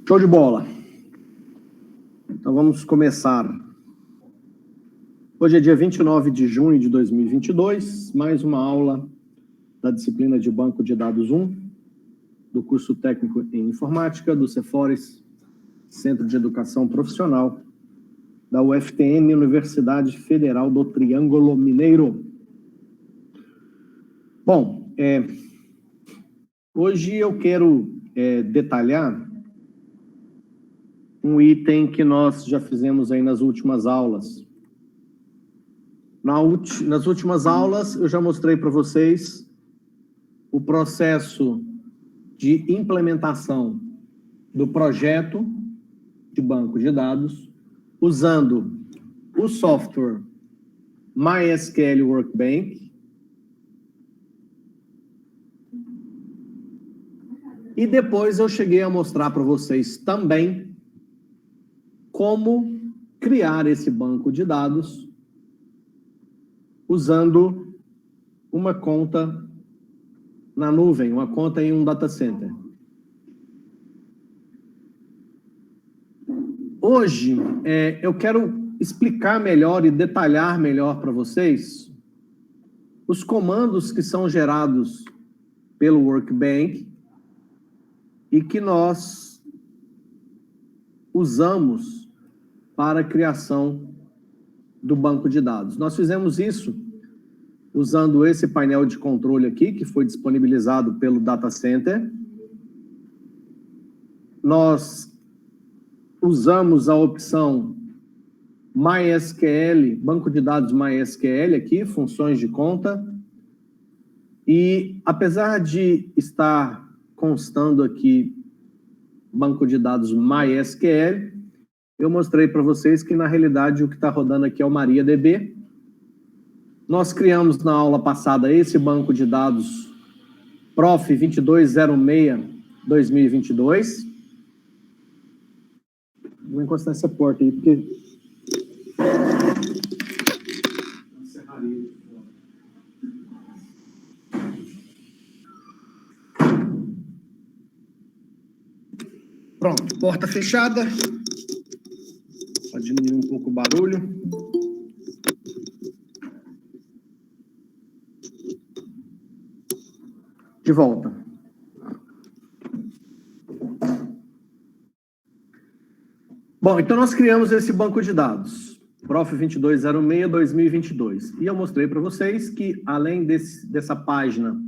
Show de bola. Então vamos começar. Hoje é dia 29 de junho de 2022, mais uma aula da disciplina de Banco de Dados 1, do curso técnico em informática, do Cefores, Centro de Educação Profissional, da UFTN, Universidade Federal do Triângulo Mineiro. Bom, hoje eu quero detalhar um item que nós já fizemos aí nas últimas aulas. Nas últimas aulas, eu já mostrei para vocês o processo de implementação do projeto de banco de dados, usando o software MySQL Workbench, e depois eu cheguei a mostrar para vocês também como criar esse banco de dados usando uma conta na nuvem, uma conta em um data center. Hoje, eu quero explicar melhor e detalhar melhor para vocês os comandos que são gerados pelo Workbench e que nós usamos para a criação do banco de dados. Nós fizemos isso usando esse painel de controle aqui, que foi disponibilizado pelo Data Center. Nós usamos a opção MySQL, banco de dados MySQL aqui, funções de conta. E apesar de estar constando aqui banco de dados MySQL, eu mostrei para vocês que na realidade o que está rodando aqui é o MariaDB. Nós criamos na aula passada esse banco de dados Prof 2206-2022. Vou encostar essa porta aí, porque... Pronto, porta fechada. Pode diminuir um pouco o barulho. De volta. Bom, então nós criamos esse banco de dados, Prof 2206-2022. E eu mostrei para vocês que, além dessa página,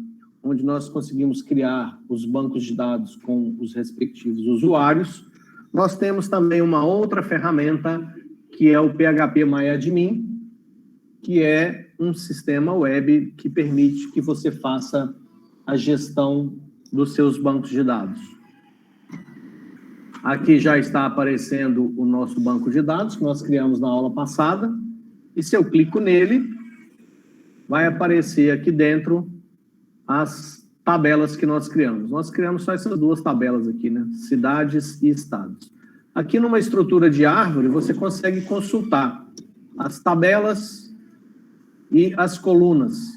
onde nós conseguimos criar os bancos de dados com os respectivos usuários, nós temos também uma outra ferramenta, que é o PHPMyAdmin, que é um sistema web que permite que você faça a gestão dos seus bancos de dados. Aqui já está aparecendo o nosso banco de dados, que nós criamos na aula passada, e se eu clico nele, vai aparecer aqui dentro as tabelas que nós criamos. Nós criamos só essas duas tabelas aqui, né? Cidades e estados. Aqui numa estrutura de árvore, você consegue consultar as tabelas e as colunas.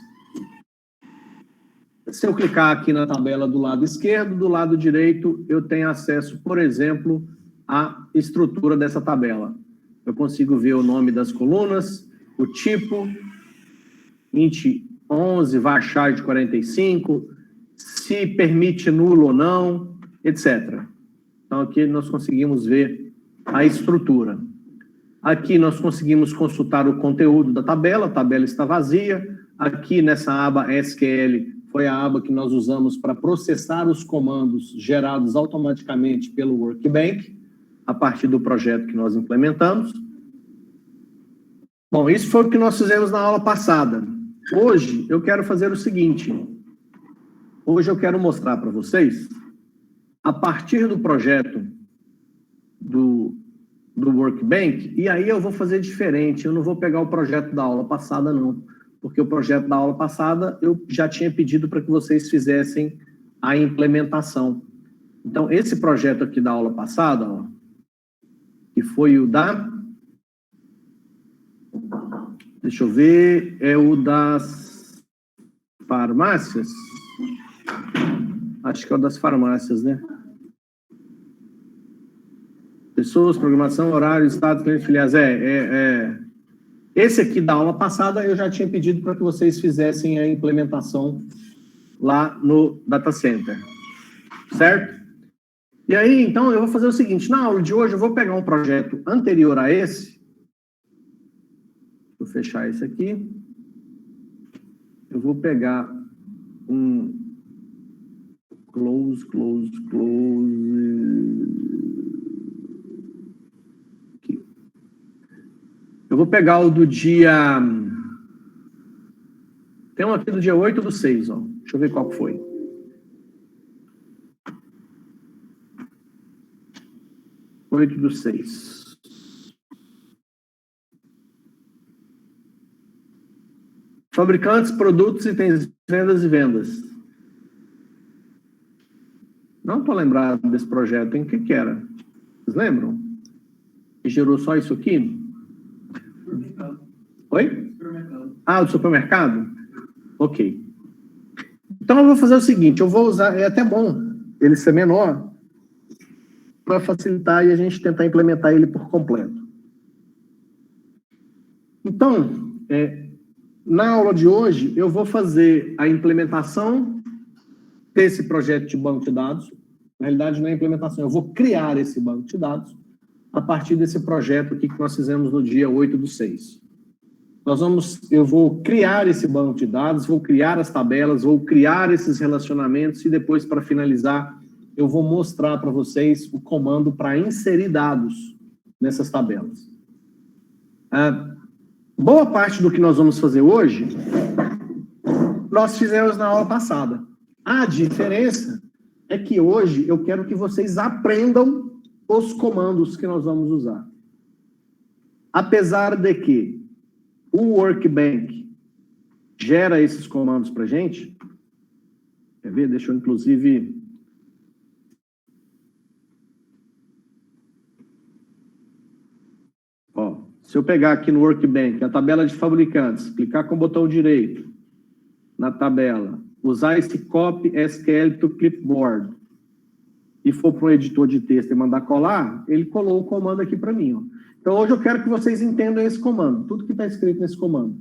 Se eu clicar aqui na tabela do lado esquerdo, do lado direito, eu tenho acesso, por exemplo, à estrutura dessa tabela. Eu consigo ver o nome das colunas, o tipo, int 11, varchar de 45, se permite nulo ou não, etc. Então, aqui nós conseguimos ver a estrutura. Aqui nós conseguimos consultar o conteúdo da tabela, a tabela está vazia. Aqui nessa aba SQL, foi a aba que nós usamos para processar os comandos gerados automaticamente pelo Workbench, a partir do projeto que nós implementamos. Bom, isso foi o que nós fizemos na aula passada. Hoje, eu quero fazer o seguinte. Hoje eu quero mostrar para vocês, a partir do projeto do Workbench, e aí eu vou fazer diferente, eu não vou pegar o projeto da aula passada, não. Porque o projeto da aula passada eu já tinha pedido para que vocês fizessem a implementação. Então, esse projeto aqui da aula passada, ó, que foi o da... Deixa eu ver, é o das farmácias? Acho que é o das farmácias, né? Pessoas, programação, horário, estado, cliente, filiais. Esse aqui da aula passada eu já tinha pedido para que vocês fizessem a implementação lá no Data Center. Certo? E aí, então, eu vou fazer o seguinte. Na aula de hoje, eu vou pegar um projeto anterior a esse. Vou fechar esse aqui. Eu vou pegar um close. Aqui. Eu vou pegar o do dia... Tem um aqui do dia 8/6, ó. Deixa eu ver qual foi. Oito do 6. Fabricantes, produtos, itens, vendas e vendas. Não estou lembrado desse projeto, hein? O que era? Vocês lembram? Que gerou só isso aqui? Oi? Ah, do supermercado? Ok. Então eu vou fazer o seguinte, eu vou usar, é até bom ele ser menor, para facilitar e a gente tentar implementar ele por completo. Então, na aula de hoje, eu vou fazer a implementação desse projeto de banco de dados. Na realidade, não é implementação, eu vou criar esse banco de dados a partir desse projeto aqui que nós fizemos no dia 8/6. Eu vou criar esse banco de dados, vou criar as tabelas, vou criar esses relacionamentos e depois, para finalizar, eu vou mostrar para vocês o comando para inserir dados nessas tabelas. Boa parte do que nós vamos fazer hoje, nós fizemos na aula passada. A diferença é que hoje eu quero que vocês aprendam os comandos que nós vamos usar. Apesar de que o Workbench gera esses comandos para a gente, quer ver? Deixa eu, inclusive... Ó, se eu pegar aqui no Workbench a tabela de fabricantes, clicar com o botão direito na tabela, usar esse copy SQL to clipboard e for para um editor de texto e mandar colar, ele colou o comando aqui para mim. Ó. Então, hoje eu quero que vocês entendam esse comando, tudo que está escrito nesse comando.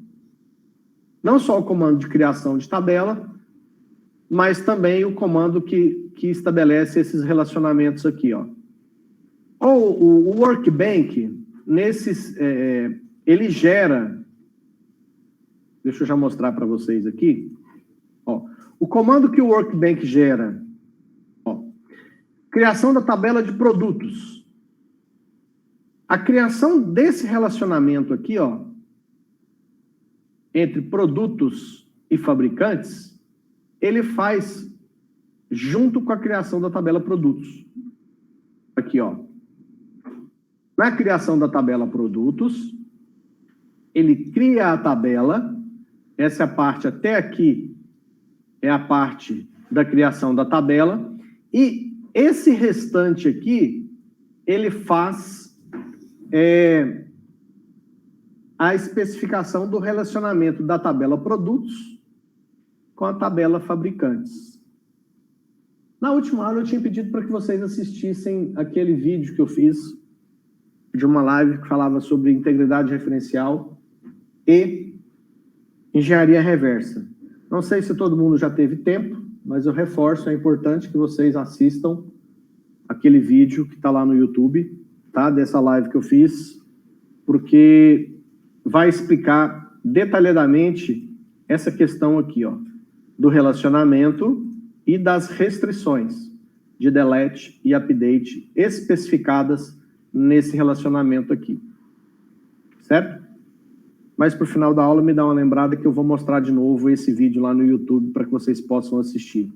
Não só o comando de criação de tabela, mas também o comando que estabelece esses relacionamentos aqui. Ó. O Workbench, ele gera... Deixa eu já mostrar para vocês aqui. Ó, o comando que o Workbench gera, ó, criação da tabela de produtos. A criação desse relacionamento aqui, ó, entre produtos e fabricantes, ele faz junto com a criação da tabela produtos. Aqui, ó. Na criação da tabela produtos, ele cria a tabela, essa é a parte até aqui, é a parte da criação da tabela, e esse restante aqui, ele faz a especificação do relacionamento da tabela produtos com a tabela fabricantes. Na última aula eu tinha pedido para que vocês assistissem aquele vídeo que eu fiz de uma live que falava sobre integridade referencial e engenharia reversa. Não sei se todo mundo já teve tempo, mas eu reforço, é importante que vocês assistam aquele vídeo que está lá no YouTube, tá? Dessa live que eu fiz, porque vai explicar detalhadamente essa questão aqui, ó, do relacionamento e das restrições de delete e update especificadas nesse relacionamento aqui, certo? Mas para o final da aula me dá uma lembrada que eu vou mostrar de novo esse vídeo lá no YouTube para que vocês possam assistir.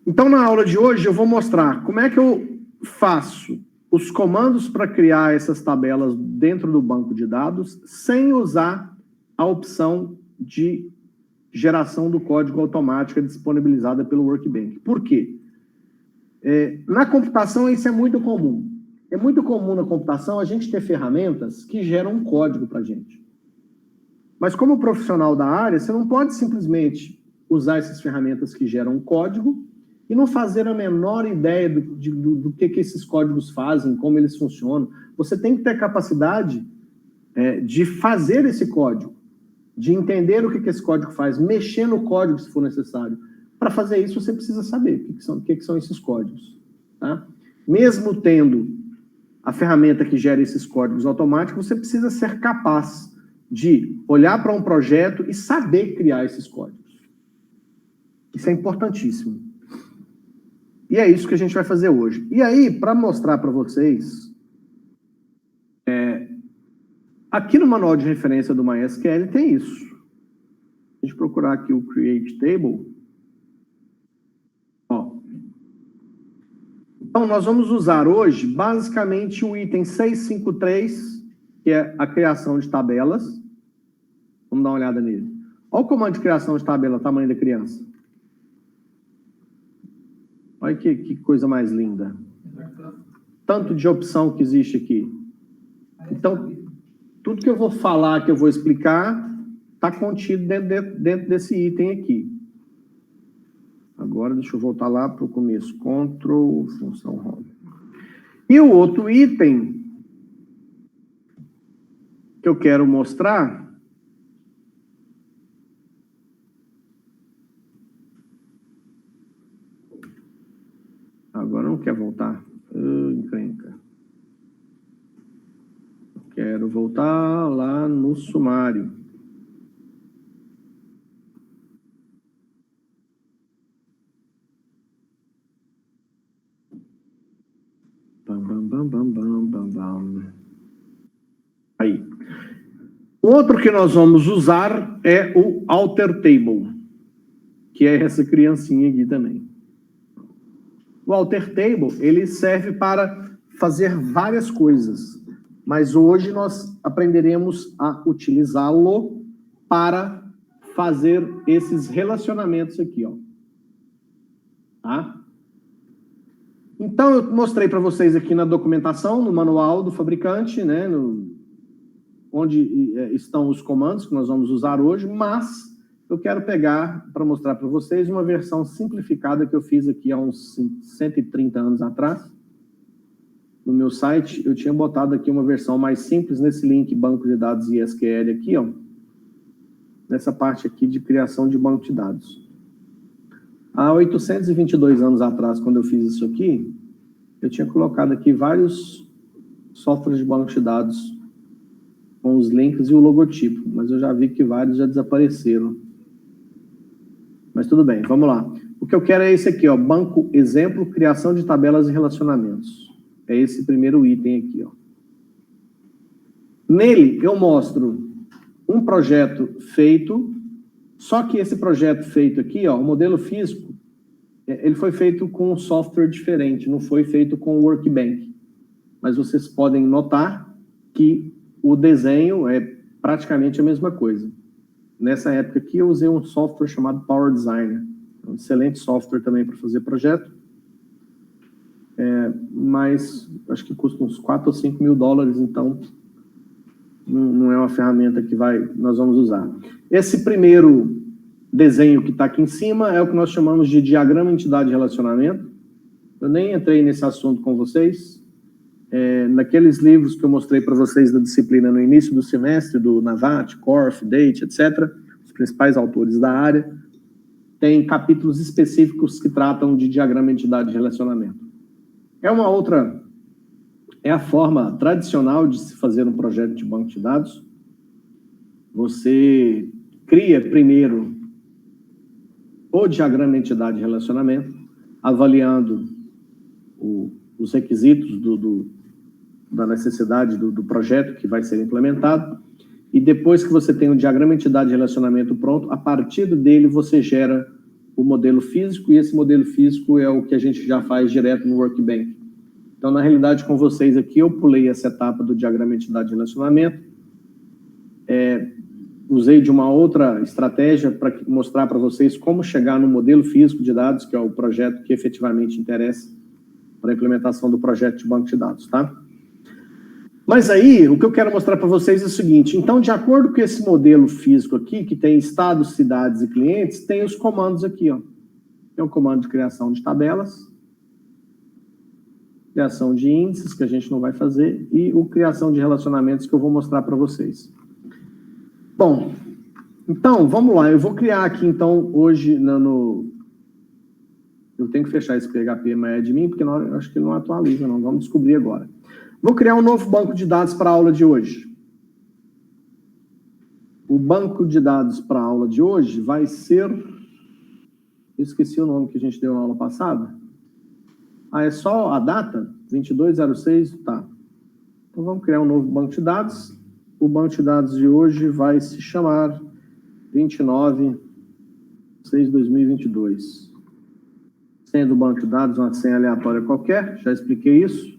Então, na aula de hoje, eu vou mostrar como é que eu faço os comandos para criar essas tabelas dentro do banco de dados sem usar a opção de geração do código automática disponibilizada pelo Workbench. Por quê? Na computação, isso é muito comum. É muito comum na computação a gente ter ferramentas que geram um código para a gente. Mas como profissional da área, você não pode simplesmente usar essas ferramentas que geram um código e não fazer a menor ideia do que esses códigos fazem, como eles funcionam. Você tem que ter capacidade de fazer esse código, de entender o que esse código faz, mexer no código se for necessário. Para fazer isso, você precisa saber o que são esses códigos. Tá? Mesmo tendo a ferramenta que gera esses códigos automáticos, você precisa ser capaz de olhar para um projeto e saber criar esses códigos. Isso é importantíssimo. E é isso que a gente vai fazer hoje. E aí, para mostrar para vocês, aqui no manual de referência do MySQL tem isso. Se a gente procurar aqui o Create Table, ó. Então, nós vamos usar hoje, basicamente, o item 653, que é a criação de tabelas. Vamos dar uma olhada nele. Olha o comando de criação de tabela, tamanho da criança. Olha que coisa mais linda. Tanto de opção que existe aqui. Então, tudo que eu vou falar, que eu vou explicar, está contido dentro desse item aqui. Agora, deixa eu voltar lá para o começo. Ctrl, função home. E o outro item que eu quero mostrar agora não quer voltar. Encrenca. Quero voltar lá no sumário. Aí. O outro que nós vamos usar é o Alter Table, que é essa criancinha aqui também. O Alter Table, ele serve para fazer várias coisas, mas hoje nós aprenderemos a utilizá-lo para fazer esses relacionamentos aqui, ó. Tá? Então, eu mostrei para vocês aqui na documentação, no manual do fabricante, né, onde estão os comandos que nós vamos usar hoje, mas eu quero pegar para mostrar para vocês uma versão simplificada que eu fiz aqui há uns 130 anos atrás. No meu site, eu tinha botado aqui uma versão mais simples nesse link banco de dados ISQL aqui, ó. Nessa parte aqui de criação de banco de dados. Há 822 anos atrás, quando eu fiz isso aqui, eu tinha colocado aqui vários softwares de banco de dados com os links e o logotipo, mas eu já vi que vários já desapareceram. Mas tudo bem, vamos lá. O que eu quero é esse aqui, ó, banco exemplo, criação de tabelas e relacionamentos. É esse primeiro item aqui, ó. Nele, eu mostro um projeto feito, só que esse projeto feito aqui, ó, o modelo físico, ele foi feito com um software diferente, não foi feito com o Workbench. Mas vocês podem notar que o desenho é praticamente a mesma coisa. Nessa época aqui, eu usei um software chamado Power Designer. Um excelente software também para fazer projeto. Mas acho que custa uns 4 ou 5 mil dólares, então não é uma ferramenta que nós vamos usar. Esse primeiro desenho que está aqui em cima é o que nós chamamos de diagrama entidade-relacionamento. Eu nem entrei nesse assunto com vocês. Naqueles livros que eu mostrei para vocês da disciplina no início do semestre, do Navat, Korf, Date, etc., os principais autores da área, tem capítulos específicos que tratam de diagrama entidade-relacionamento. É a forma tradicional de se fazer um projeto de banco de dados. Você cria primeiro o diagrama entidade-relacionamento, avaliando os requisitos da necessidade do projeto que vai ser implementado, e depois que você tem o diagrama entidade-relacionamento pronto, a partir dele você gera o modelo físico, e esse modelo físico é o que a gente já faz direto no Workbench. Então, na realidade, com vocês aqui, eu pulei essa etapa do diagrama entidade-relacionamento, usei de uma outra estratégia para mostrar para vocês como chegar no modelo físico de dados, que é o projeto que efetivamente interessa para a implementação do projeto de banco de dados, tá? Mas aí, o que eu quero mostrar para vocês é o seguinte, então, de acordo com esse modelo físico aqui, que tem estados, cidades e clientes, tem os comandos aqui, ó. Tem um comando de criação de tabelas, criação de índices, que a gente não vai fazer, e o criação de relacionamentos, que eu vou mostrar para vocês. Bom, então, vamos lá. Eu vou criar aqui, então, hoje, eu tenho que fechar esse PHP MyAdmin, porque eu acho que ele não atualiza, não. Vamos descobrir agora. Vou criar um novo banco de dados para a aula de hoje. O banco de dados para a aula de hoje vai ser... Eu esqueci o nome que a gente deu na aula passada. É só a data? 2206? Tá. Então, vamos criar um novo banco de dados. O banco de dados de hoje vai se chamar 29/6/2022. Senha do banco de dados, uma senha aleatória qualquer. Já expliquei isso.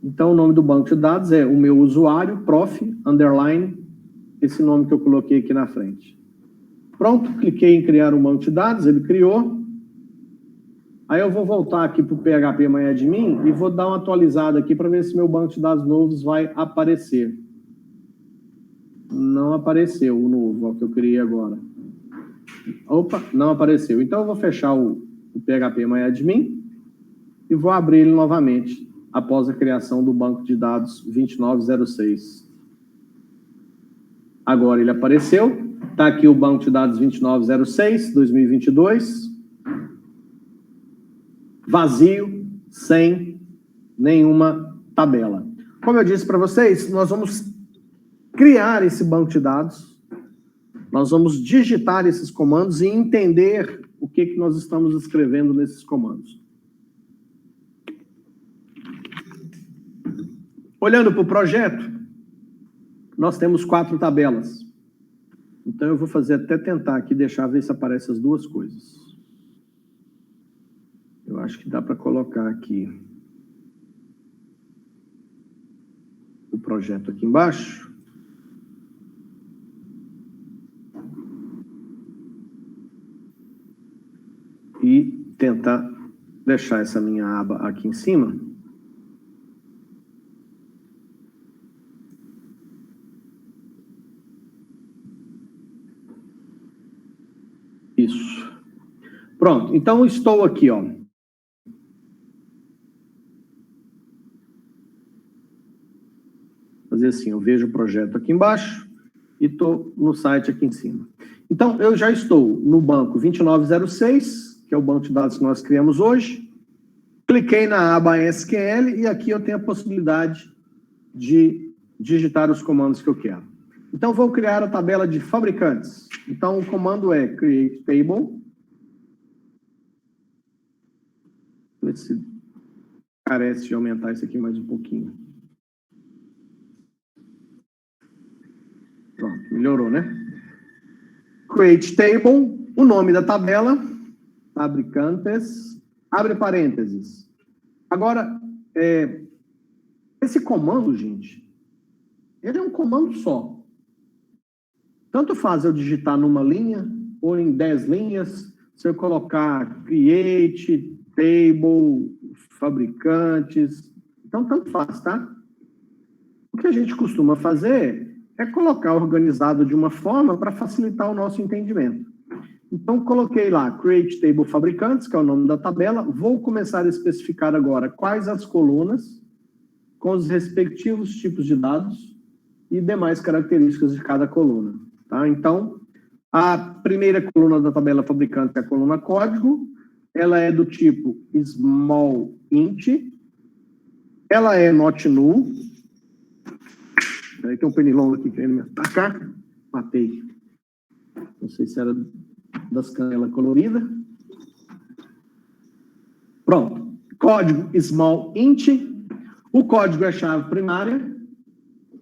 Então, o nome do banco de dados é o meu usuário, prof, underline, esse nome que eu coloquei aqui na frente. Pronto, cliquei em criar um banco de dados, ele criou. Aí eu vou voltar aqui para o PHP MyAdmin e vou dar uma atualizada aqui para ver se meu banco de dados novos vai aparecer. Não apareceu o novo, o que eu criei agora. Opa, não apareceu. Então eu vou fechar o PHP MyAdmin e vou abrir ele novamente após a criação do banco de dados 2906. Agora ele apareceu. Está aqui o banco de dados 2906/2022. Vazio, sem nenhuma tabela. Como eu disse para vocês, nós vamos criar esse banco de dados, nós vamos digitar esses comandos e entender o que nós estamos escrevendo nesses comandos. Olhando para o projeto, nós temos 4 tabelas. Então, eu vou fazer até tentar aqui, ver se aparecem as duas coisas. Eu acho que dá para colocar aqui o projeto aqui embaixo. E tentar deixar essa minha aba aqui em cima. Isso. Pronto, então estou aqui, ó. Fazer assim, eu vejo o projeto aqui embaixo e estou no site aqui em cima. Então, eu já estou no banco 2906, que é o banco de dados que nós criamos hoje. Cliquei na aba SQL e aqui eu tenho a possibilidade de digitar os comandos que eu quero. Então, vou criar a tabela de fabricantes. Então, o comando é create table. Ver se carece de aumentar isso aqui mais um pouquinho. Pronto, melhorou, né? Create table, o nome da tabela, fabricantes, abre parênteses. Agora, esse comando, gente, ele é um comando só. Tanto faz eu digitar numa linha ou em 10 linhas, se eu colocar create, table, fabricantes, então tanto faz, tá? O que a gente costuma fazer é colocar organizado de uma forma para facilitar o nosso entendimento. Então, coloquei lá, Create Table Fabricantes, que é o nome da tabela. Vou começar a especificar agora quais as colunas, com os respectivos tipos de dados e demais características de cada coluna. Tá? Então, a primeira coluna da tabela fabricante é a coluna código. Ela é do tipo small int. Ela é not null. Tem um pernilongo aqui querendo me atacar. Matei. Não sei se era das canelas coloridas. Pronto. Código small int. O código é chave primária.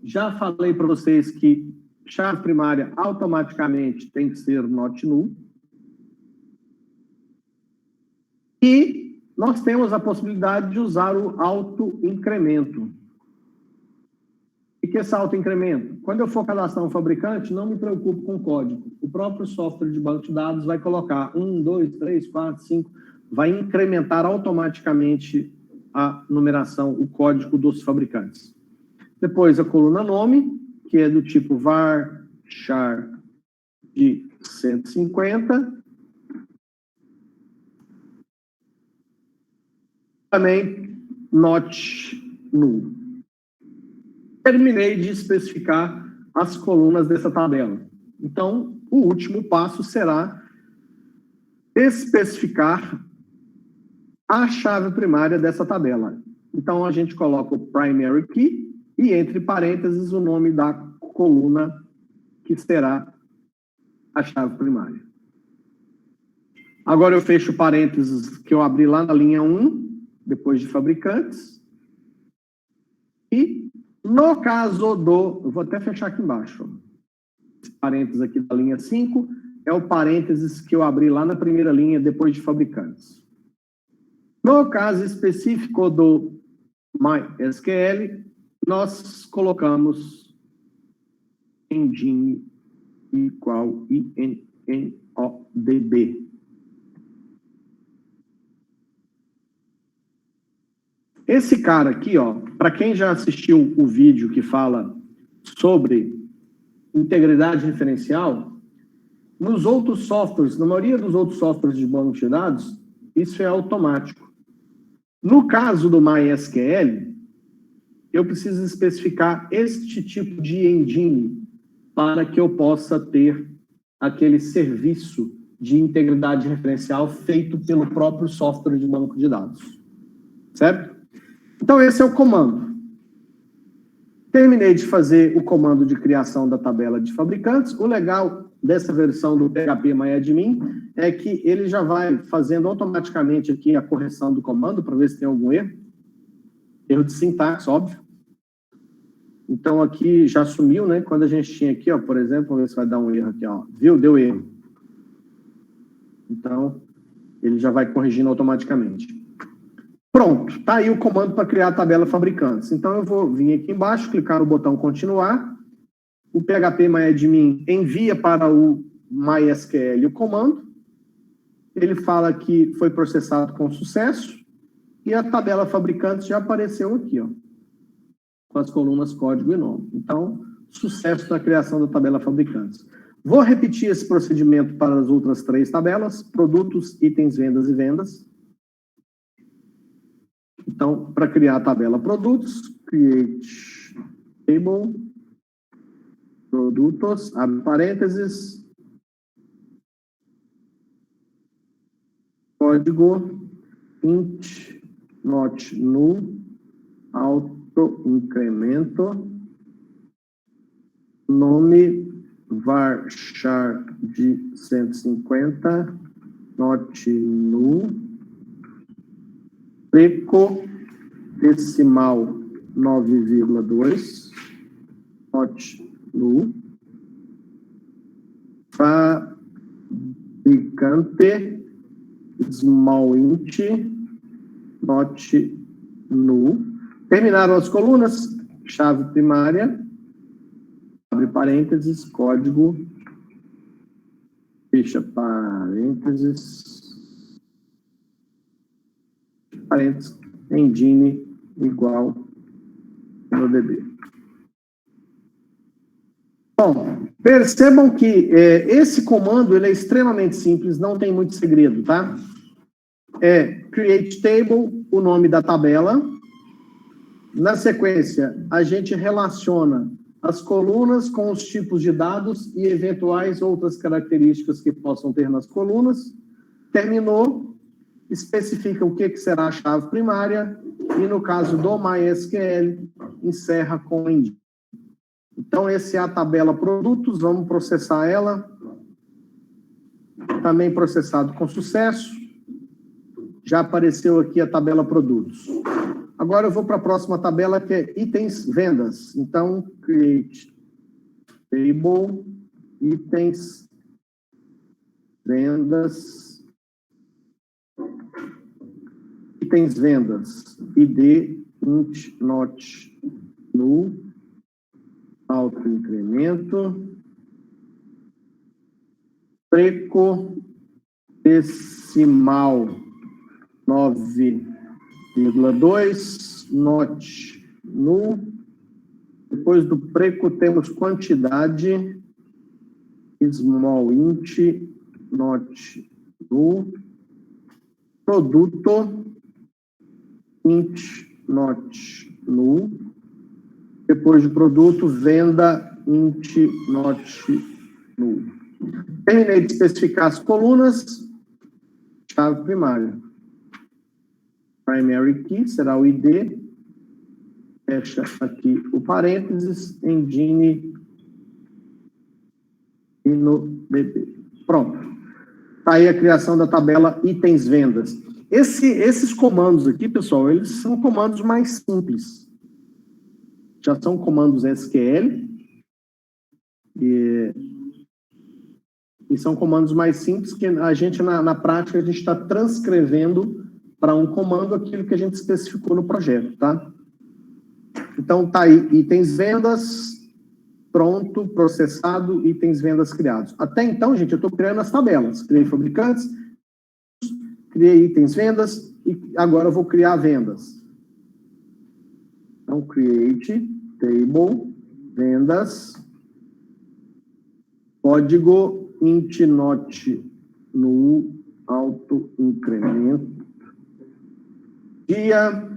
Já falei para vocês que chave primária automaticamente tem que ser not null. E nós temos a possibilidade de usar o auto-incremento. O que é esse auto-incremento? Quando eu for cadastrar um fabricante, não me preocupo com o código. O próprio software de banco de dados vai colocar 1, 2, 3, 4, 5, vai incrementar automaticamente a numeração, o código dos fabricantes. Depois a coluna nome, que é do tipo var char de 150. também not null. Terminei de especificar as colunas dessa tabela. Então, o último passo será especificar a chave primária dessa tabela. Então, a gente coloca o primary key e, entre parênteses, o nome da coluna que será a chave primária. Agora eu fecho parênteses que eu abri lá na linha 1, depois de fabricantes. E, no caso do... Eu vou até fechar aqui embaixo. Esse parênteses aqui da linha 5 é o parênteses que eu abri lá na primeira linha, depois de fabricantes. No caso específico do MySQL, nós colocamos engine igual INNODB. Esse cara aqui, ó, para quem já assistiu o vídeo que fala sobre integridade referencial, nos outros softwares, na maioria dos outros softwares de banco de dados, isso é automático. No caso do MySQL, eu preciso especificar este tipo de engine para que eu possa ter aquele serviço de integridade referencial feito pelo próprio software de banco de dados. Certo? Então, esse é o comando. Terminei de fazer o comando de criação da tabela de fabricantes. O legal dessa versão do PHP MyAdmin é que ele já vai fazendo automaticamente aqui a correção do comando para ver se tem algum erro. Erro de sintaxe, óbvio. Então, aqui já sumiu, né? Quando a gente tinha aqui, ó, por exemplo, vamos ver se vai dar um erro aqui, ó. Viu? Deu erro. Então, ele já vai corrigindo automaticamente. Pronto, tá aí o comando para criar a tabela fabricantes. Então, eu vou vir aqui embaixo, clicar no botão continuar. O PHP MyAdmin envia para o MySQL o comando. Ele fala que foi processado com sucesso. E a tabela fabricantes já apareceu aqui, ó, com as colunas código e nome. Então, sucesso na criação da tabela fabricantes. Vou repetir esse procedimento para as outras 3 tabelas: produtos, itens, vendas e vendas. Então, para criar a tabela produtos, create table, produtos, abre parênteses, código, int, not null, auto incremento, nome, varchar de 150, not null, preco, decimal 9,2, not null, fabricante, small int, not null. Terminaram as colunas, chave primária, abre parênteses, código, fecha parênteses, engine igual no DB. Bom, percebam que esse comando ele é extremamente simples, não tem muito segredo, tá? É create table, o nome da tabela. Na sequência, a gente relaciona as colunas com os tipos de dados e eventuais outras características que possam ter nas colunas. Terminou, especifica o que será a chave primária e, no caso do MySQL, encerra com engine. Então, essa é a tabela produtos, vamos processar ela. Também processado com sucesso. Já apareceu aqui a tabela produtos. Agora eu vou para a próxima tabela, que é itens vendas. Então, create table, itens vendas. Itens vendas, id, int, not null, auto incremento, preco, decimal 9,2, not null. Depois do preco temos quantidade, small int, not null. Produto, int not null. Depois de produto, venda int not null. Terminei de especificar as colunas. Chave primária. Primary key será o ID. Fecha aqui o parênteses. Engine e no DB. Pronto. Está aí a criação da tabela itens vendas. Esses comandos aqui, pessoal, eles são comandos mais simples. Já são comandos SQL. E são comandos mais simples que a gente, na prática, a gente está transcrevendo para um comando aquilo que a gente especificou no projeto, tá? Então, tá aí, itens vendas, pronto, processado, itens vendas criados. Até então, gente, eu estou criando as tabelas. Criei fabricantes, criei itens vendas e agora eu vou criar vendas. Então, create, table, vendas, código int not null, auto incremento, dia,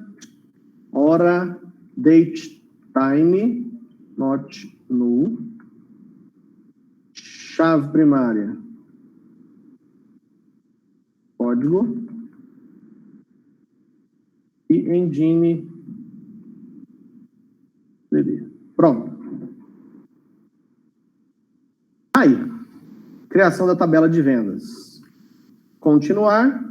hora, date, time, not null, chave primária, código e engine DB. Pronto. Aí, criação da tabela de vendas. Continuar,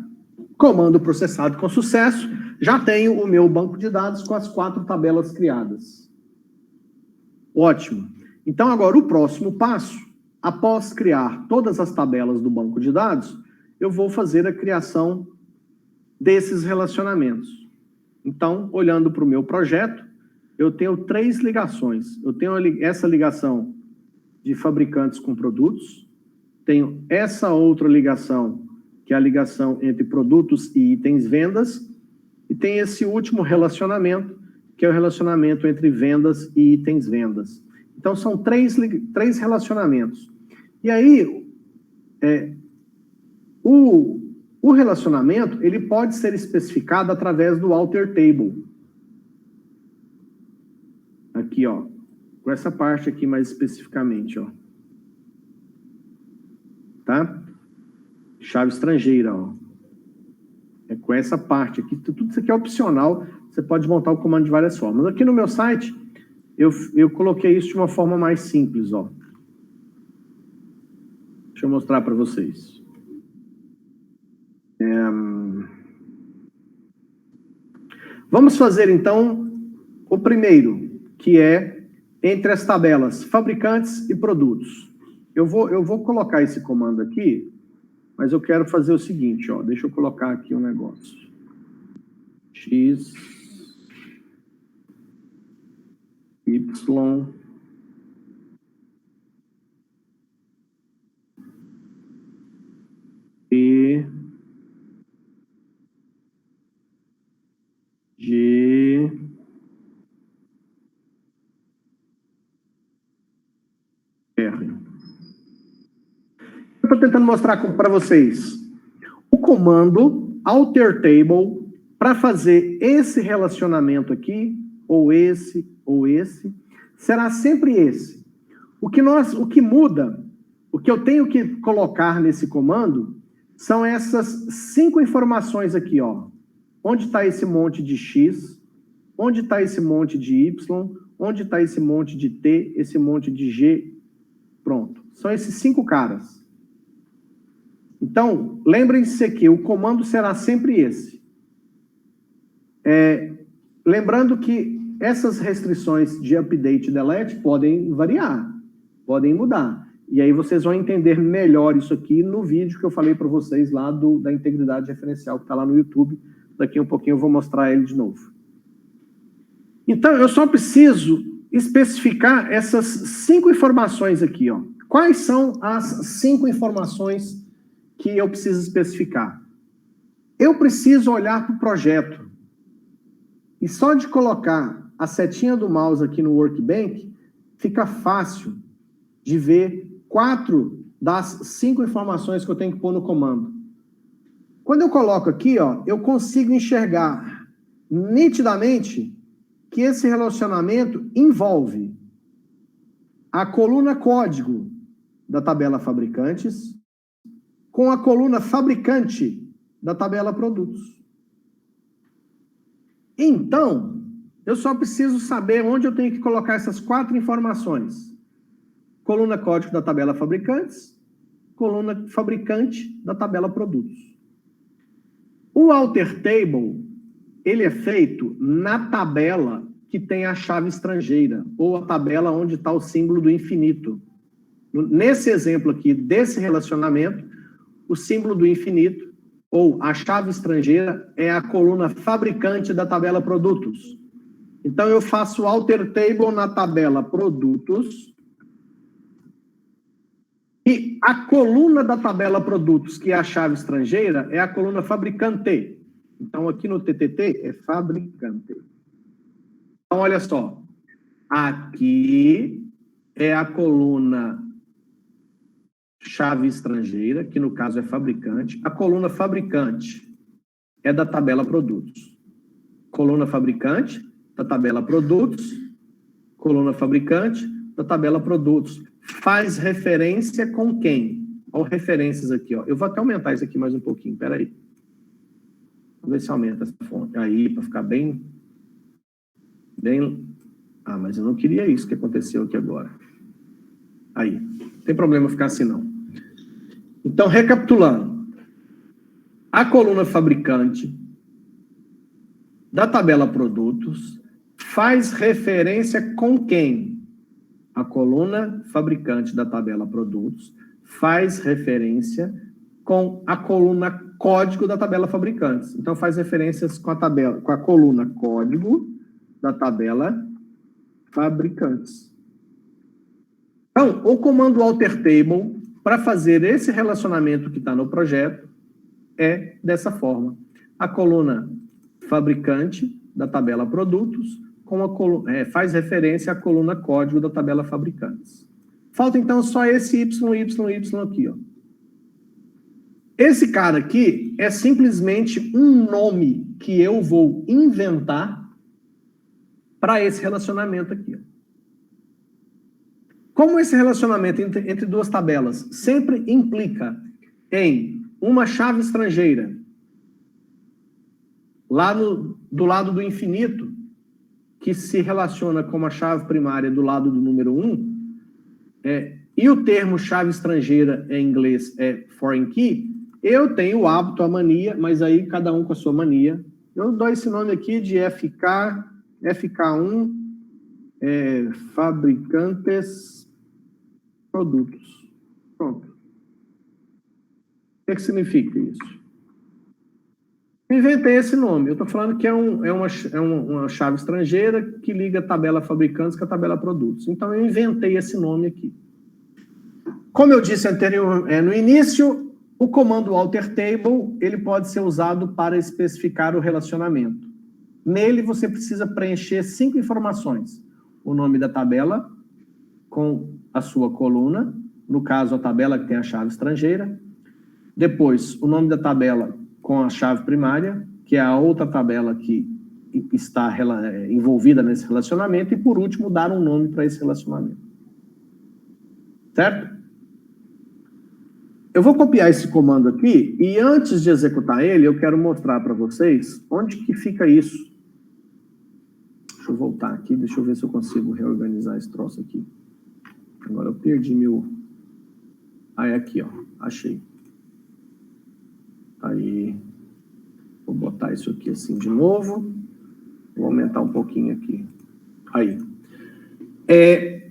comando processado com sucesso. Já tenho o meu banco de dados com as 4 tabelas criadas. Ótimo. Então, agora, o próximo passo, após criar todas as tabelas do banco de dados, eu vou fazer a criação desses relacionamentos. Então, olhando para o meu projeto, eu tenho 3 ligações. Eu tenho essa ligação de fabricantes com produtos, tenho essa outra ligação, que é a ligação entre produtos e itens vendas, e tem esse último relacionamento, que é o relacionamento entre vendas e itens vendas. Então, são 3 relacionamentos. E aí, o relacionamento, ele pode ser especificado através do alter table. Aqui, ó. Com essa parte aqui mais especificamente, ó. Tá? Chave estrangeira, ó. É com essa parte aqui. Tudo isso aqui é opcional. Você pode montar o comando de várias formas. Aqui no meu site, eu coloquei isso de uma forma mais simples, ó. Deixa eu mostrar para vocês. Vamos fazer, então, o primeiro, que é entre as tabelas fabricantes e produtos. Eu vou colocar esse comando aqui, mas eu quero fazer o seguinte, ó. Deixa eu colocar aqui um negócio. X, Y, E, G, R. Eu estou tentando mostrar para vocês o comando alter table para fazer esse relacionamento aqui, ou esse, será sempre esse. O que muda, o que eu tenho que colocar nesse comando são essas 5 informações aqui, ó. Onde está esse monte de X, onde está esse monte de Y, onde está esse monte de T, esse monte de G. Pronto. São esses 5 caras. Então, lembrem-se que o comando será sempre esse. Lembrando que essas restrições de update e delete podem variar, podem mudar. E aí vocês vão entender melhor isso aqui no vídeo que eu falei para vocês lá da integridade referencial, que está lá no YouTube. Daqui um pouquinho eu vou mostrar ele de novo. Então, eu só preciso especificar essas 5 informações aqui, ó. Quais são as 5 informações que eu preciso especificar? Eu preciso olhar para o projeto. E só de colocar a setinha do mouse aqui no Workbench, fica fácil de ver 4 das 5 informações que eu tenho que pôr no comando. Quando eu coloco aqui, ó, eu consigo enxergar nitidamente que esse relacionamento envolve a coluna código da tabela fabricantes com a coluna fabricante da tabela produtos. Então, eu só preciso saber onde eu tenho que colocar essas 4 informações. Coluna código da tabela fabricantes, coluna fabricante da tabela produtos. O alter table, ele é feito na tabela que tem a chave estrangeira, ou a tabela onde está o símbolo do infinito. Nesse exemplo aqui, desse relacionamento, o símbolo do infinito, ou a chave estrangeira, é a coluna fabricante da tabela produtos. Então, eu faço o alter table na tabela produtos, e a coluna da tabela produtos, que é a chave estrangeira, é a coluna fabricante. Então, aqui no TTT é fabricante. Então, olha só. Aqui é a coluna chave estrangeira, que no caso é fabricante. A coluna fabricante é da tabela produtos. Coluna fabricante da tabela produtos. Coluna fabricante da tabela produtos. Faz referência com quem? Olha referências aqui, ó. Eu vou até aumentar isso aqui mais um pouquinho, peraí. Vamos ver se aumenta essa fonte aí, para ficar bem... Ah, mas eu não queria isso que aconteceu aqui agora. Aí, não tem problema ficar assim, não. Então, recapitulando. A coluna fabricante da tabela produtos faz referência com quem? A coluna fabricante da tabela produtos faz referência com a coluna código da tabela fabricantes. Então, faz referências com a coluna código da tabela fabricantes. Então, o comando alter table, para fazer esse relacionamento que está no projeto, é dessa forma. A coluna fabricante da tabela produtos faz referência à coluna código da tabela fabricantes. Falta, então, só esse Y aqui, ó. Esse cara aqui é simplesmente um nome que eu vou inventar para esse relacionamento aqui. Como esse relacionamento entre duas tabelas sempre implica em uma chave estrangeira lá do lado do infinito, que se relaciona com a chave primária do lado do número 1, e o termo chave estrangeira em inglês é foreign key, eu tenho o hábito, a mania, mas aí cada um com a sua mania. Eu dou esse nome aqui de FK1, fabricantes produtos. Pronto. O que significa isso? Eu inventei esse nome. Eu estou falando que é uma chave estrangeira que liga a tabela fabricantes com a tabela produtos. Então, eu inventei esse nome aqui. Como eu disse no início, o comando alter table ele pode ser usado para especificar o relacionamento. Nele, você precisa preencher 5 informações. O nome da tabela com a sua coluna, no caso, a tabela que tem a chave estrangeira. Depois, o nome da tabela com a chave primária, que é a outra tabela que está envolvida nesse relacionamento. E, por último, dar um nome para esse relacionamento. Certo? Eu vou copiar esse comando aqui e, antes de executar ele, eu quero mostrar para vocês onde que fica isso. Deixa eu voltar aqui, deixa eu ver se eu consigo reorganizar esse troço aqui. Agora eu perdi meu... Ah, é aqui, ó. Achei. Aí, vou botar isso aqui assim de novo. Vou aumentar um pouquinho aqui. Aí.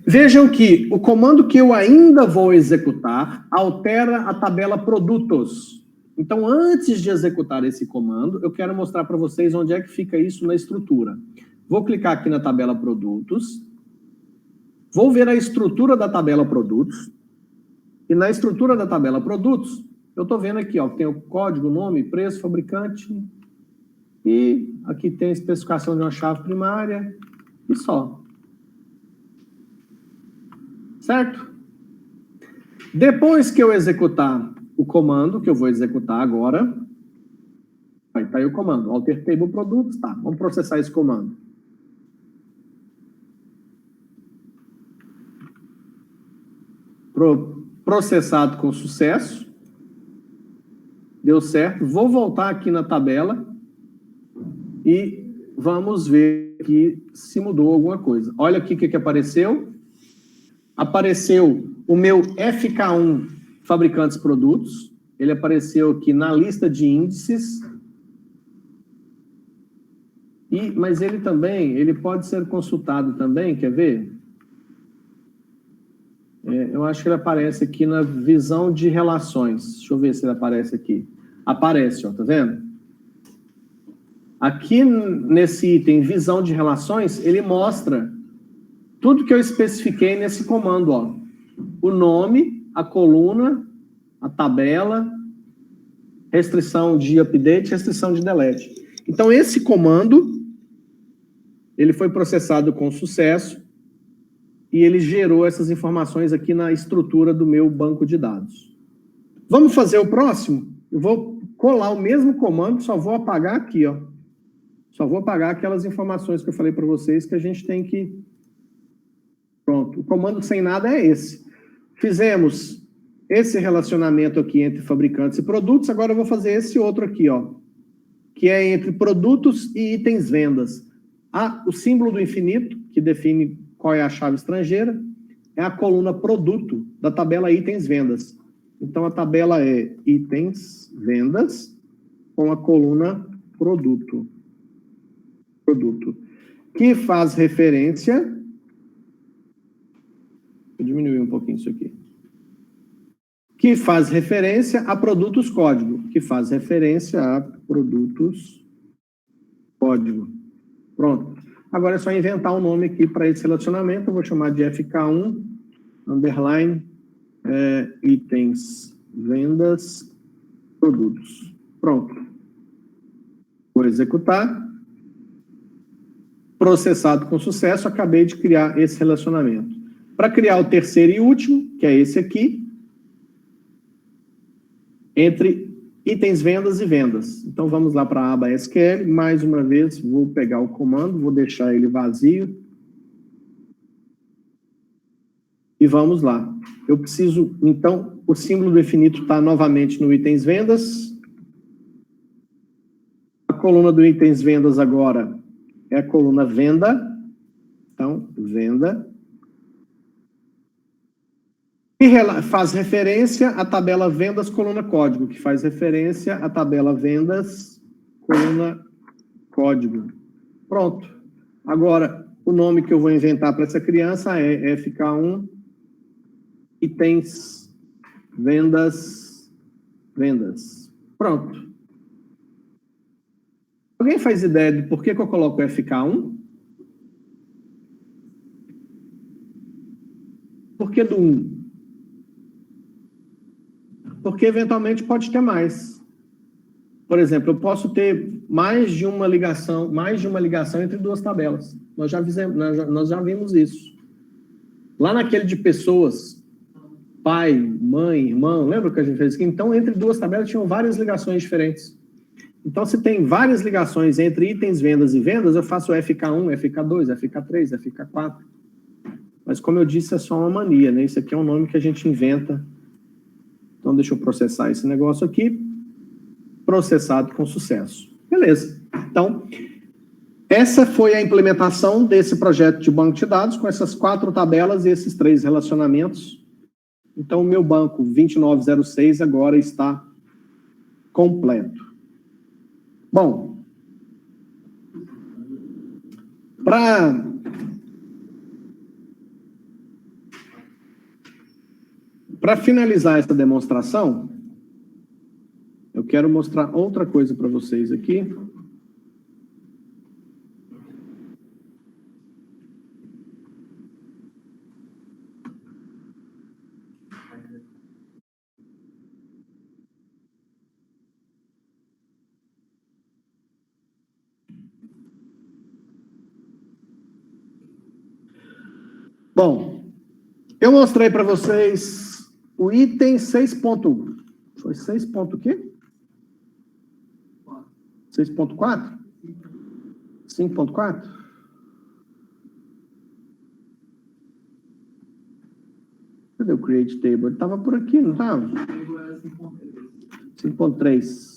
Vejam que o comando que eu ainda vou executar altera a tabela produtos. Então, antes de executar esse comando, eu quero mostrar para vocês onde é que fica isso na estrutura. Vou clicar aqui na tabela produtos. Vou ver a estrutura da tabela produtos. E na estrutura da tabela produtos, eu estou vendo aqui, ó, que tem o código, nome, preço, fabricante. E aqui tem a especificação de uma chave primária. E só. Certo? Depois que eu executar o comando, que eu vou executar agora, Está aí o comando, alter table produtos, tá. Vamos processar esse comando. Processado com sucesso. Deu certo. Vou voltar aqui na tabela e vamos ver aqui se mudou alguma coisa. Olha aqui o que apareceu. Apareceu o meu FK1 fabricantes produtos. Ele apareceu aqui na lista de índices. Mas ele pode ser consultado também, quer ver? Eu acho que ele aparece aqui na visão de relações. Deixa eu ver se ele aparece aqui. Aparece, ó, tá vendo? Aqui nesse item visão de relações, ele mostra tudo que eu especifiquei nesse comando, ó. O nome, a coluna, a tabela, restrição de update, restrição de delete. Então, esse comando, ele foi processado com sucesso e ele gerou essas informações aqui na estrutura do meu banco de dados. Vamos fazer o próximo? Eu vou colar o mesmo comando, só vou apagar aqui, ó. Só vou apagar aquelas informações que eu falei para vocês que a gente tem que... Pronto, o comando sem nada é esse. Fizemos esse relacionamento aqui entre fabricantes e produtos, agora eu vou fazer esse outro aqui, ó, que é entre produtos e itens vendas. O símbolo do infinito, que define qual é a chave estrangeira, é a coluna produto da tabela itens vendas. Então, a tabela é itens vendas com a coluna produto. Que faz referência... Vou diminuir um pouquinho isso aqui. Que faz referência a produtos código. Que faz referência a produtos código. Pronto. Agora é só inventar um nome aqui para esse relacionamento. Eu vou chamar de FK1, underline, itens, vendas, produtos. Pronto. Vou executar. Processado com sucesso, acabei de criar esse relacionamento. Para criar o terceiro e último, que é esse aqui, entre itens, vendas e vendas. Então, vamos lá para a aba SQL. Mais uma vez, vou pegar o comando, vou deixar ele vazio. E vamos lá. Eu preciso, então, o símbolo do infinito está novamente no itens, vendas. A coluna do itens, vendas agora é a coluna venda. Então, venda. Que faz referência à tabela vendas, coluna código, que faz referência à tabela vendas, coluna código. Pronto. Agora, o nome que eu vou inventar para essa criança é FK1, itens, vendas. Pronto. Alguém faz ideia de por que eu coloco FK1? Por que do 1? Porque, eventualmente, pode ter mais. Por exemplo, eu posso ter mais de uma ligação entre duas tabelas. Nós já vimos isso. Lá naquele de pessoas, pai, mãe, irmão, lembra que a gente fez aqui? Então, entre duas tabelas, tinham várias ligações diferentes. Então, se tem várias ligações entre itens, vendas e vendas, eu faço FK1, FK2, FK3, FK4. Mas, como eu disse, é só uma mania, né? Isso aqui é um nome que a gente inventa. Então, deixa eu processar esse negócio aqui. Processado com sucesso. Beleza. Então, essa foi a implementação desse projeto de banco de dados, com essas 4 tabelas e esses 3 relacionamentos. Então, o meu banco 2906 agora está completo. Bom, para finalizar essa demonstração, eu quero mostrar outra coisa para vocês aqui. Bom, eu mostrei para vocês o item 6.1. Foi 6. O quê? 6.4? 5.4? Cadê o Create Table? Ele estava por aqui, não estava? 5.3.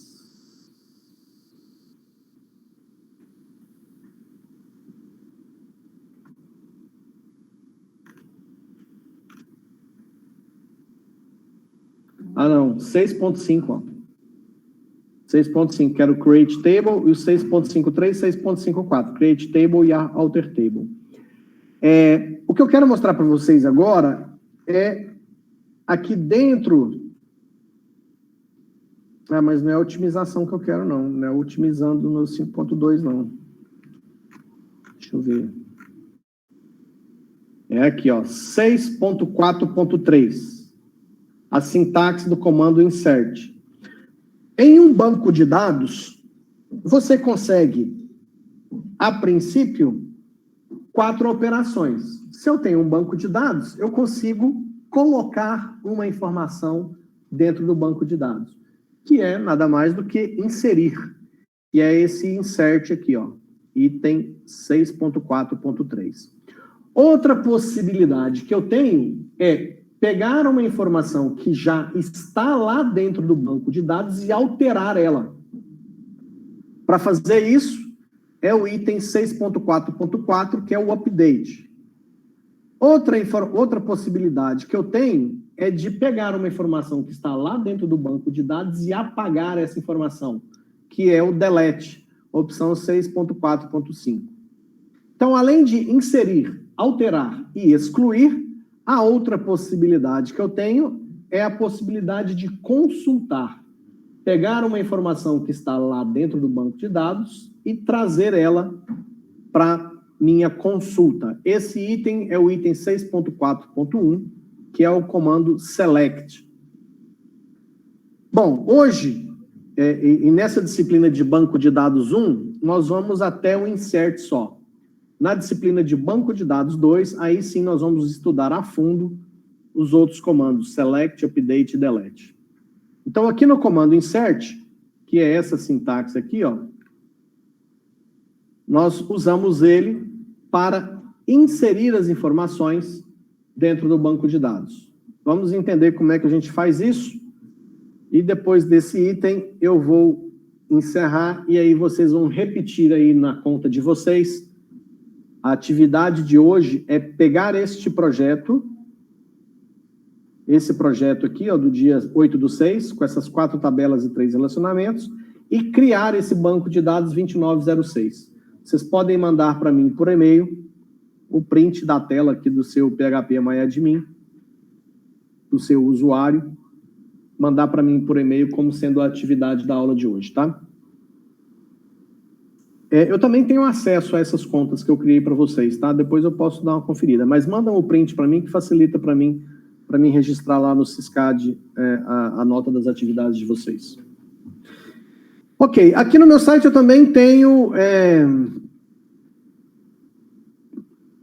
Ah, não. 6.5, ó. 6.5, que era o Create Table, e o 6.53, 6.54. Create Table e Alter Table. O que eu quero mostrar para vocês agora é aqui dentro... Ah, mas não é a otimização que eu quero, não. Não é otimizando no 5.2, não. Deixa eu ver. É aqui, ó. 6.4.3. A sintaxe do comando insert. Em um banco de dados, você consegue, a princípio, 4 operações. Se eu tenho um banco de dados, eu consigo colocar uma informação dentro do banco de dados, que é nada mais do que inserir. E é esse insert aqui, ó, item 6.4.3. Outra possibilidade que eu tenho é pegar uma informação que já está lá dentro do banco de dados e alterar ela. Para fazer isso, é o item 6.4.4, que é o update. Outra possibilidade que eu tenho é de pegar uma informação que está lá dentro do banco de dados e apagar essa informação, que é o delete, opção 6.4.5. Então, além de inserir, alterar e excluir, a outra possibilidade que eu tenho é a possibilidade de consultar. Pegar uma informação que está lá dentro do banco de dados e trazer ela para minha consulta. Esse item é o item 6.4.1, que é o comando select. Bom, hoje, e nessa disciplina de banco de dados 1, nós vamos até o insert só. Na disciplina de banco de dados 2, aí sim nós vamos estudar a fundo os outros comandos, select, update e delete. Então, aqui no comando insert, que é essa sintaxe aqui, ó, nós usamos ele para inserir as informações dentro do banco de dados. Vamos entender como é que a gente faz isso, e depois desse item eu vou encerrar, e aí vocês vão repetir aí na conta de vocês. A atividade de hoje é pegar este projeto, esse projeto aqui, ó, do dia 8/6, com essas 4 tabelas e 3 relacionamentos, e criar esse banco de dados 2906. Vocês podem mandar para mim por e-mail o print da tela aqui do seu PHP MyAdmin, do seu usuário, mandar para mim por e-mail como sendo a atividade da aula de hoje, tá? Eu também tenho acesso a essas contas que eu criei para vocês, tá? Depois eu posso dar uma conferida, mas mandam o print para mim, que facilita para mim registrar lá no Syscad a nota das atividades de vocês. Ok, aqui no meu site eu também tenho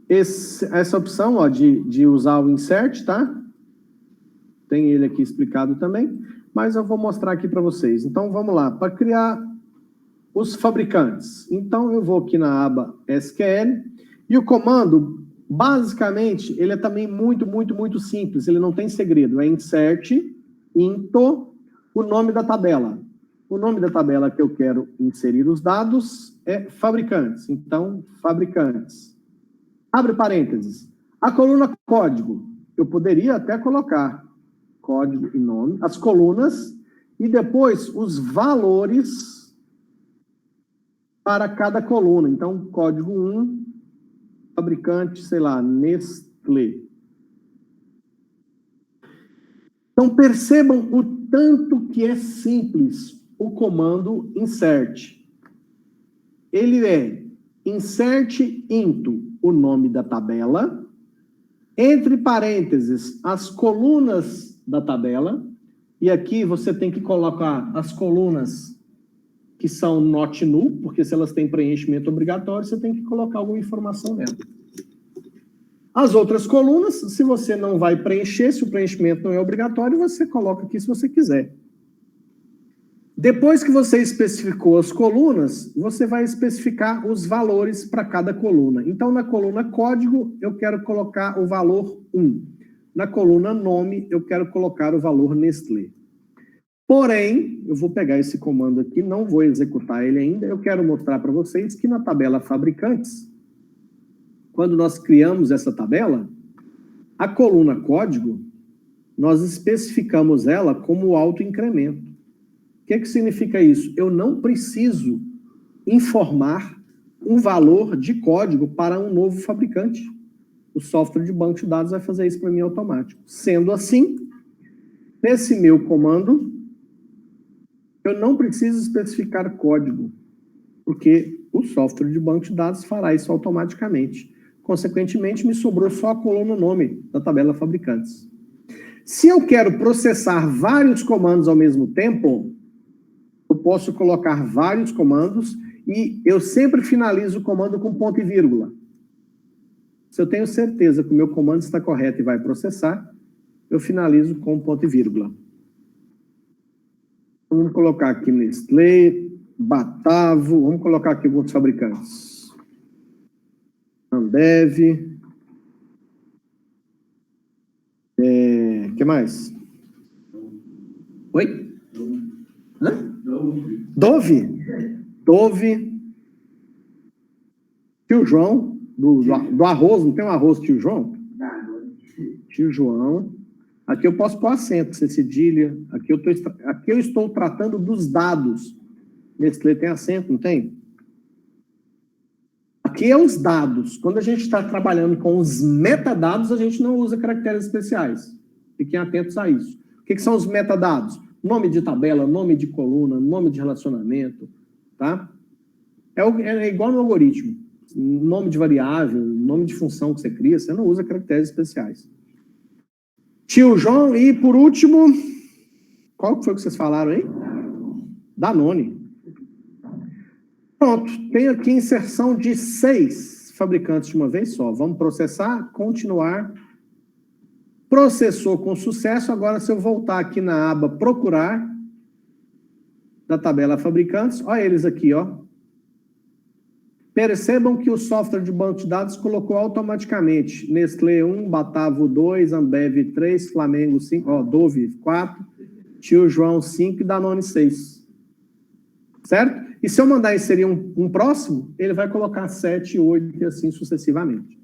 essa opção, ó, de usar o insert, tá? Tem ele aqui explicado também, mas eu vou mostrar aqui para vocês. Então, vamos lá. Para criar os fabricantes. Então, eu vou aqui na aba SQL, e o comando, basicamente, ele é também muito simples, ele não tem segredo. É insert, into, o nome da tabela. O nome da tabela que eu quero inserir os dados é fabricantes. Então, fabricantes. Abre parênteses. A coluna código, eu poderia até colocar código e nome, as colunas, e depois os valores para cada coluna. Então, código 1, fabricante, sei lá, Nestlé. Então, percebam o tanto que é simples o comando insert. Ele é insert into o nome da tabela, entre parênteses, as colunas da tabela, e aqui você tem que colocar as colunas que são not null, porque se elas têm preenchimento obrigatório, você tem que colocar alguma informação nela. As outras colunas, se você não vai preencher, se o preenchimento não é obrigatório, você coloca aqui se você quiser. Depois que você especificou as colunas, você vai especificar os valores para cada coluna. Então, na coluna código, eu quero colocar o valor 1. Na coluna nome, eu quero colocar o valor Nestlé. Porém, eu vou pegar esse comando aqui, não vou executar ele ainda, eu quero mostrar para vocês que na tabela fabricantes, quando nós criamos essa tabela, a coluna código, nós especificamos ela como autoincremento. O que significa isso? Eu não preciso informar um valor de código para um novo fabricante. O software de banco de dados vai fazer isso para mim automático. Sendo assim, nesse meu comando, eu não preciso especificar código, porque o software de banco de dados fará isso automaticamente. Consequentemente, me sobrou só a coluna nome da tabela fabricantes. Se eu quero processar vários comandos ao mesmo tempo, eu posso colocar vários comandos e eu sempre finalizo o comando com ponto e vírgula. Se eu tenho certeza que o meu comando está correto e vai processar, eu finalizo com ponto e vírgula. Vamos colocar aqui Nestlé, Batavo, vamos colocar aqui alguns fabricantes. Ambev. O que mais? Oi? Hã? Dove. Dove. Tio João, do arroz, não tem um arroz tio João? Tio João. Aqui eu posso pôr acento, sem cedilha. Aqui eu estou tratando dos dados. Nestlé tem acento, não tem? Aqui é os dados. Quando a gente está trabalhando com os metadados, a gente não usa caracteres especiais. Fiquem atentos a isso. O que são os metadados? Nome de tabela, nome de coluna, nome de relacionamento, tá? É igual no algoritmo. Nome de variável, nome de função que você cria, você não usa caracteres especiais. Tio João, e por último, qual foi que vocês falaram aí? Danone. Pronto, tenho aqui inserção de 6 fabricantes de uma vez só. Vamos processar, continuar. Processou com sucesso. Agora, se eu voltar aqui na aba procurar, da tabela fabricantes, olha eles aqui, ó. Percebam que o software de banco de dados colocou automaticamente Nestlé 1, Batavo 2, Ambev 3, Flamengo 5, ó, Dove 4, Tio João 5 e Danone 6. Certo? E se eu mandar inserir um próximo, ele vai colocar 7, 8 e assim sucessivamente.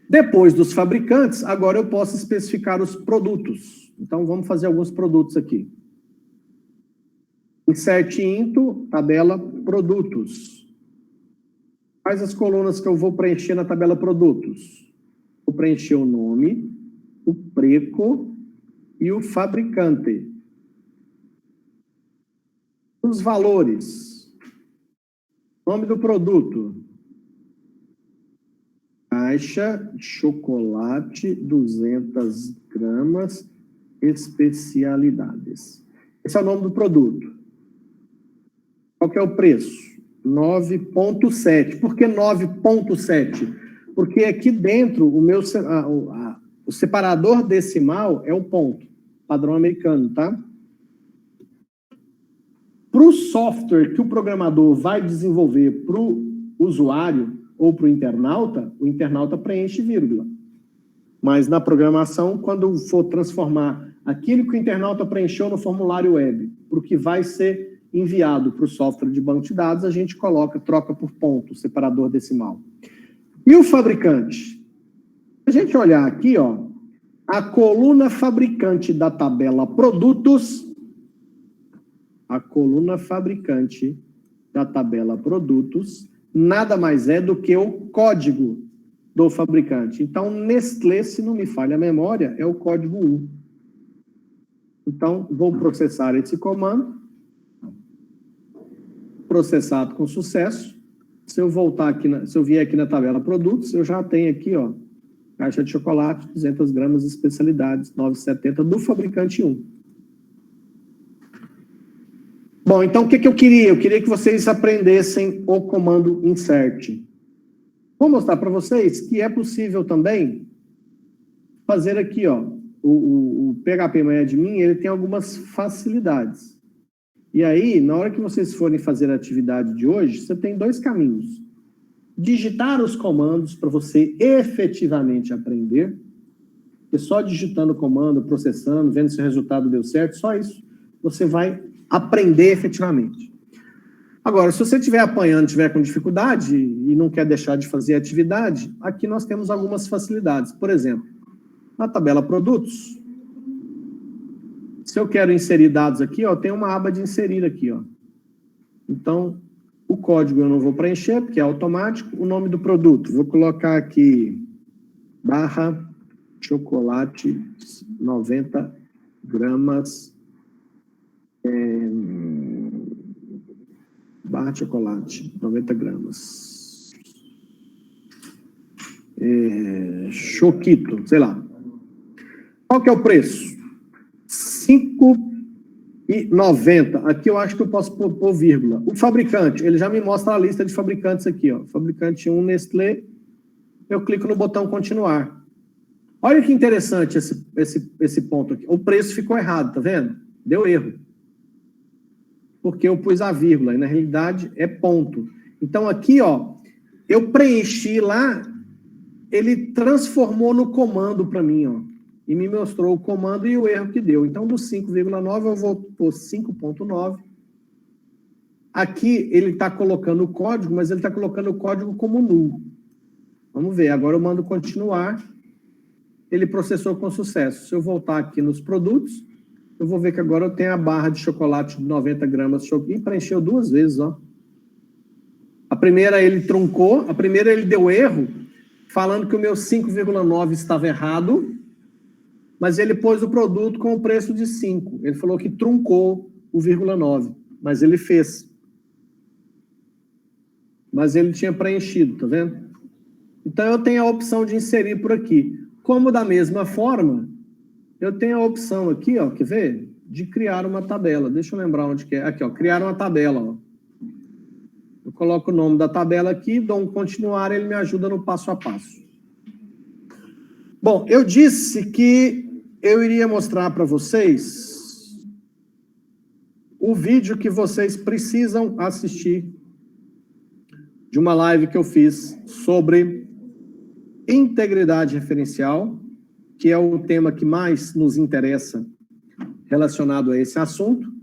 Depois dos fabricantes, agora eu posso especificar os produtos. Então, vamos fazer alguns produtos aqui. Insert into, tabela produtos. Quais as colunas que eu vou preencher na tabela produtos? Vou preencher o nome, o preço e o fabricante. Os valores. Nome do produto. Caixa chocolate 200 gramas especialidades. Esse é o nome do produto. Qual que é o preço? 9,7. Por que 9,7? Porque aqui dentro, o separador decimal é o ponto, padrão americano, tá? Para o software que o programador vai desenvolver para o usuário ou para o internauta preenche vírgula. Mas na programação, quando for transformar aquilo que o internauta preencheu no formulário web para o que vai ser enviado para o software de banco de dados, a gente troca por ponto, separador decimal. E o fabricante? Se a gente olhar aqui, ó, a coluna fabricante da tabela produtos, nada mais é do que o código do fabricante. Então, Nestlé, se não me falha a memória, é o código 1. Então, vou processar esse comando. Processado com sucesso. Se eu voltar aqui, se eu vier aqui na tabela produtos, eu já tenho aqui, ó, caixa de chocolate, 200 gramas, especialidades, 9,70 do fabricante 1. Bom, então o que eu queria? Eu queria que vocês aprendessem o comando insert. Vou mostrar para vocês que é possível também fazer aqui, ó, o PHP MyAdmin, ele tem algumas facilidades. E aí, na hora que vocês forem fazer a atividade de hoje, você tem dois caminhos. Digitar os comandos para você efetivamente aprender, e só digitando o comando, processando, vendo se o resultado deu certo, só isso, você vai aprender efetivamente. Agora, se você estiver apanhando, estiver com dificuldade e não quer deixar de fazer a atividade, aqui nós temos algumas facilidades. Por exemplo, na tabela produtos, se eu quero inserir dados aqui, ó, tem uma aba de inserir aqui, ó. Então, o código eu não vou preencher, porque é automático. O nome do produto, vou colocar aqui, barra chocolate 90 gramas, barra chocolate 90 gramas, choquito, sei lá. Qual que é o preço? R$5,90. Aqui eu acho que eu posso pôr vírgula. O fabricante, ele já me mostra a lista de fabricantes aqui, ó. Fabricante 1, Nestlé. Eu clico no botão continuar. Olha que interessante esse ponto aqui. O preço ficou errado, tá vendo? Deu erro. Porque eu pus a vírgula, e na realidade é ponto. Então aqui, ó, eu preenchi lá, ele transformou no comando para mim, ó. E me mostrou o comando e o erro que deu. Então, do 5,9 eu vou pôr 5,9. Aqui ele está colocando o código, mas ele está colocando o código como nulo. Vamos ver, agora eu mando continuar. Ele processou com sucesso. Se eu voltar aqui nos produtos, eu vou ver que agora eu tenho a barra de chocolate de 90 gramas e preencheu duas vezes, ó. A primeira ele truncou, a primeira ele deu erro, falando que o meu 5,9 estava errado, mas ele pôs o produto com o preço de 5. Ele falou que truncou o 0,9, mas ele fez. Mas ele tinha preenchido, tá vendo? Então eu tenho a opção de inserir por aqui. Como da mesma forma, eu tenho a opção aqui, ó, quer ver? De criar uma tabela. Deixa eu lembrar onde que é. Aqui, ó, criar uma tabela, ó. Eu coloco o nome da tabela aqui, dou um continuar, ele me ajuda no passo a passo. Bom, eu disse que eu iria mostrar para vocês o vídeo que vocês precisam assistir de uma live que eu fiz sobre integridade referencial, que é o tema que mais nos interessa relacionado a esse assunto,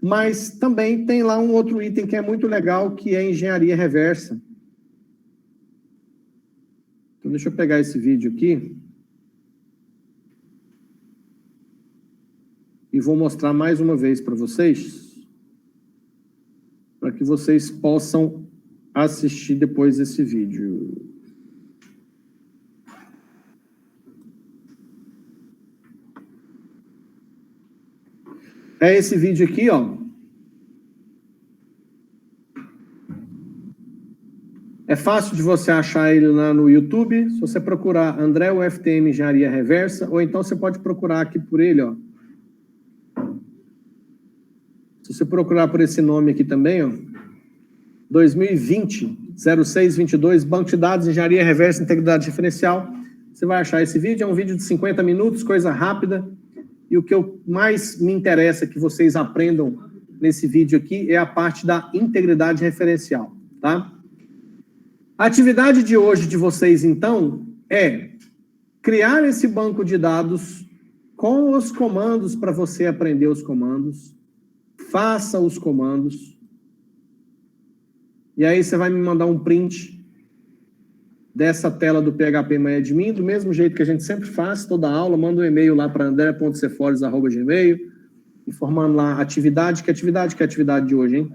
mas também tem lá um outro item que é muito legal, que é engenharia reversa. Então, deixa eu pegar esse vídeo aqui e vou mostrar mais uma vez para vocês, para que vocês possam assistir depois esse vídeo. É esse vídeo aqui, ó. É fácil de você achar ele lá no YouTube. Se você procurar André UFTM Engenharia Reversa, ou então você pode procurar aqui por ele, ó. Se você procurar por esse nome aqui também, ó, 2020, 0622, Banco de Dados, Engenharia Reversa, Integridade Referencial, você vai achar esse vídeo. É um vídeo de 50 minutos, coisa rápida. E o que mais me interessa que vocês aprendam nesse vídeo aqui é a parte da integridade referencial, tá? A atividade de hoje de vocês, então, é criar esse banco de dados com os comandos para você aprender os comandos. Faça os comandos. E aí você vai me mandar um print dessa tela do PHPMyAdmin, do mesmo jeito que a gente sempre faz, toda aula, manda um e-mail lá para andré.cefores@gmail, informando lá a atividade. Que atividade de hoje, hein?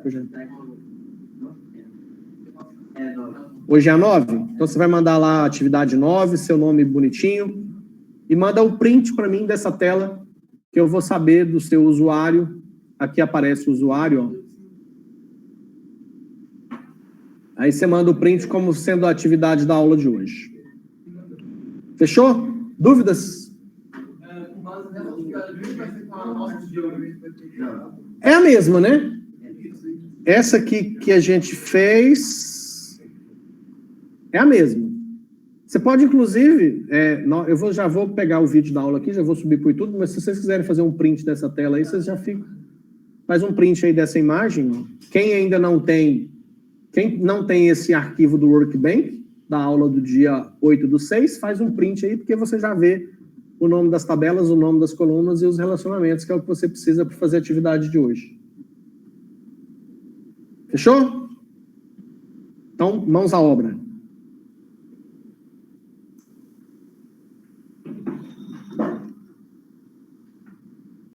Hoje é a 9? Então você vai mandar lá a atividade 9, seu nome bonitinho, e manda o print para mim dessa tela, que eu vou saber do seu usuário. Aqui aparece o usuário, ó. Aí você manda o print como sendo a atividade da aula de hoje. Fechou? Dúvidas? É a mesma, né? Essa aqui que a gente fez é a mesma. Você pode, inclusive, já vou pegar o vídeo da aula aqui, já vou subir por tudo, mas se vocês quiserem fazer um print dessa tela aí, vocês já ficam. faz um print aí dessa imagem. Ó. Quem não tem esse arquivo do Workbank, da aula do dia 8/6, faz um print aí, porque você já vê o nome das tabelas, o nome das colunas e os relacionamentos, que é o que você precisa para fazer a atividade de hoje. Fechou? Então, mãos à obra.